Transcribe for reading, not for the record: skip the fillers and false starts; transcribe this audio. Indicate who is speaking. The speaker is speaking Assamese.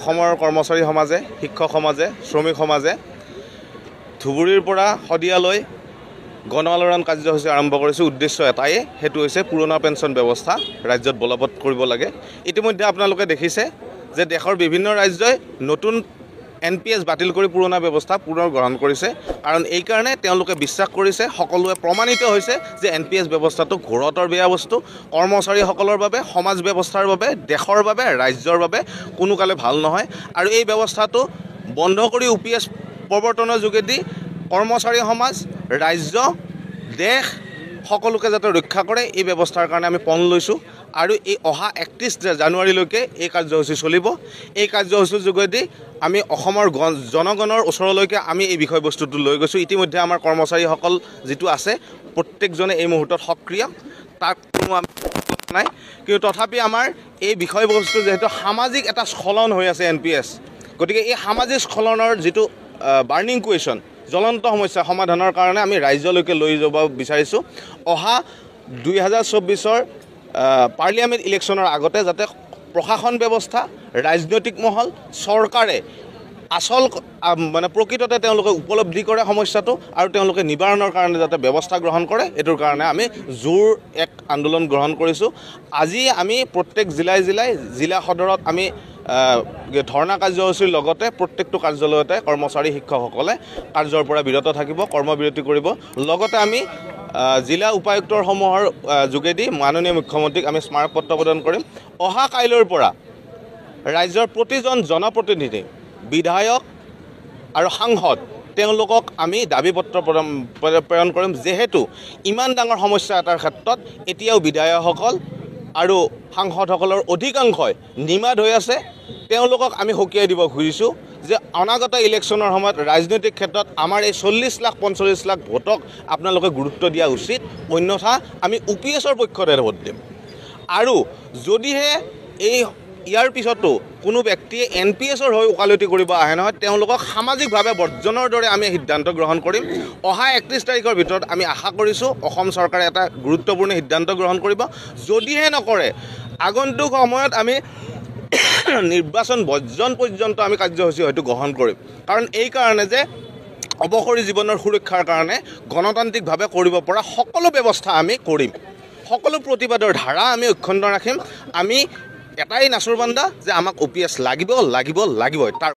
Speaker 1: অসমৰ কৰ্মচাৰী সমাজে, শিক্ষক সমাজে, শ্ৰমিক সমাজে ধুবুৰীৰ পৰা শদিয়ালৈ গণ আলোড়ন কাৰ্যসূচী আৰম্ভ কৰিছে। উদ্দেশ্য এটাই, সেইটো হৈছে পুৰণা পেঞ্চন ব্যৱস্থা ৰাজ্যত বলবৎ কৰিব লাগে। ইতিমধ্যে আপোনালোকে দেখিছে যে দেশৰ বিভিন্ন ৰাজ্যই নতুন NPS বাতিল কৰি পুৰণা ব্যৱস্থা পুনৰ গ্ৰহণ কৰিছে। কাৰণ এই কাৰণে তেওঁলোকে বিশ্বাস কৰিছে, সকলোৱে প্ৰমাণিত হৈছে যে NPS ব্যৱস্থাটো ঘোৰতৰ বেয়া বস্তু, কৰ্মচাৰীসকলৰ বাবে, সমাজ ব্যৱস্থাৰ বাবে, দেশৰ বাবে, ৰাজ্যৰ বাবে কোনো কালে ভাল নহয়। আৰু এই ব্যৱস্থাটো বন্ধ কৰি OPS প্ৰৱৰ্তনৰ যোগেদি কৰ্মচাৰী সমাজ, ৰাজ্য, দেশ সকলোকে যাতে ৰক্ষা কৰে এই ব্যৱস্থাৰ কাৰণে আমি পণ লৈছোঁ। আৰু এই অহা 31 জানুৱাৰীলৈকে এই কাৰ্যসূচী চলিব। এই কাৰ্যসূচীৰ যোগেদি আমি অসমৰ জনগণৰ ওচৰলৈকে আমি এই বিষয়বস্তুটো লৈ গৈছোঁ। ইতিমধ্যে আমাৰ কৰ্মচাৰীসকল যিটো আছে প্ৰত্যেকজনে এই মুহূৰ্তত সক্ৰিয়, তাক কোনো আমি নাই। কিন্তু তথাপি আমাৰ এই বিষয়বস্তু যিহেতু সামাজিক এটা স্খলন হৈ আছে NPS, গতিকে এই সামাজিক স্খলনৰ যিটো বাৰ্নিং কুৱেশ্যন, জ্বলন্ত সমস্যা সমাধানৰ কাৰণে আমি ৰাজ্যলৈকে লৈ যাব বিচাৰিছোঁ। অহা 2024 পাৰ্লিয়ামেণ্ট ইলেকশ্যনৰ আগতে যাতে প্ৰশাসন ব্যৱস্থা, ৰাজনৈতিক মহল, চৰকাৰে আচল মানে প্ৰকৃততে তেওঁলোকে উপলব্ধি কৰে সমস্যাটো আৰু তেওঁলোকে নিবাৰণৰ কাৰণে যাতে ব্যৱস্থা গ্ৰহণ কৰে, এইটোৰ কাৰণে আমি জোৰ এক আন্দোলন গ্ৰহণ কৰিছোঁ। আজি আমি প্ৰত্যেক জিলা সদৰত আমি ধৰ্ণা কাৰ্যসূচীৰ লগতে প্ৰত্যেকটো কাৰ্যালয়তে কৰ্মচাৰী শিক্ষকসকলে কাৰ্যৰ পৰা বিৰত থাকিব, কৰ্মবিৰতি কৰিব। লগতে আমি জিলা উপায়ুক্তসমূহৰ যোগেদি মাননীয় মুখ্যমন্ত্ৰীক আমি স্মাৰকপত্ৰ প্ৰদান কৰিম। অহা কাইলৈৰ পৰা ৰাজ্যৰ প্ৰতিজন জনপ্ৰতিনিধি, বিধায়ক আৰু সাংসদ তেওঁলোকক আমি দাবী পত্ৰ প্ৰেৰণ কৰিম। যিহেতু ইমান ডাঙৰ সমস্যা এটাৰ ক্ষেত্ৰত এতিয়াও বিধায়কসকল আৰু সাংসদসকলৰ অধিকাংশই নিমাত হৈ আছে। তেওঁলোকক আমি সকীয়াই দিব খুজিছোঁ যে অনাগত ইলেকশ্যনৰ সময়ত ৰাজনৈতিক ক্ষেত্ৰত আমাৰ এই 40-45 লাখ ভোটক আপোনালোকে গুৰুত্ব দিয়া উচিত, অন্যথা আমি OPSৰ পক্ষতে ভোট দিম। আৰু যদিহে ইয়াৰ পিছতো কোনো ব্যক্তিয়ে NPSৰ হৈ ওকালতি কৰিব আহে নহয়, তেওঁলোকক সামাজিকভাৱে বৰ্জনৰ দৰে আমি সিদ্ধান্ত গ্ৰহণ কৰিম। অহা 31 তাৰিখৰ ভিতৰত আমি আশা কৰিছোঁ অসম চৰকাৰে এটা গুৰুত্বপূৰ্ণ সিদ্ধান্ত গ্ৰহণ কৰিব। যদিহে নকৰে, আগন্তুক সময়ত আমি নিৰ্বাচন বৰ্জন পৰ্যন্ত আমি কাৰ্যসূচী হয়তো গ্ৰহণ কৰিম। কাৰণ এই কাৰণে যে অৱসৰী জীৱনৰ সুৰক্ষাৰ কাৰণে গণতান্ত্ৰিকভাৱে কৰিব পৰা সকলো ব্যৱস্থা আমি কৰিম, সকলো প্ৰতিবাদৰ ধাৰা আমি অক্ষুণ্ণ ৰাখিম। আমি এটাই নাচুৰবান্দা যে আমাক OPS লাগিবই।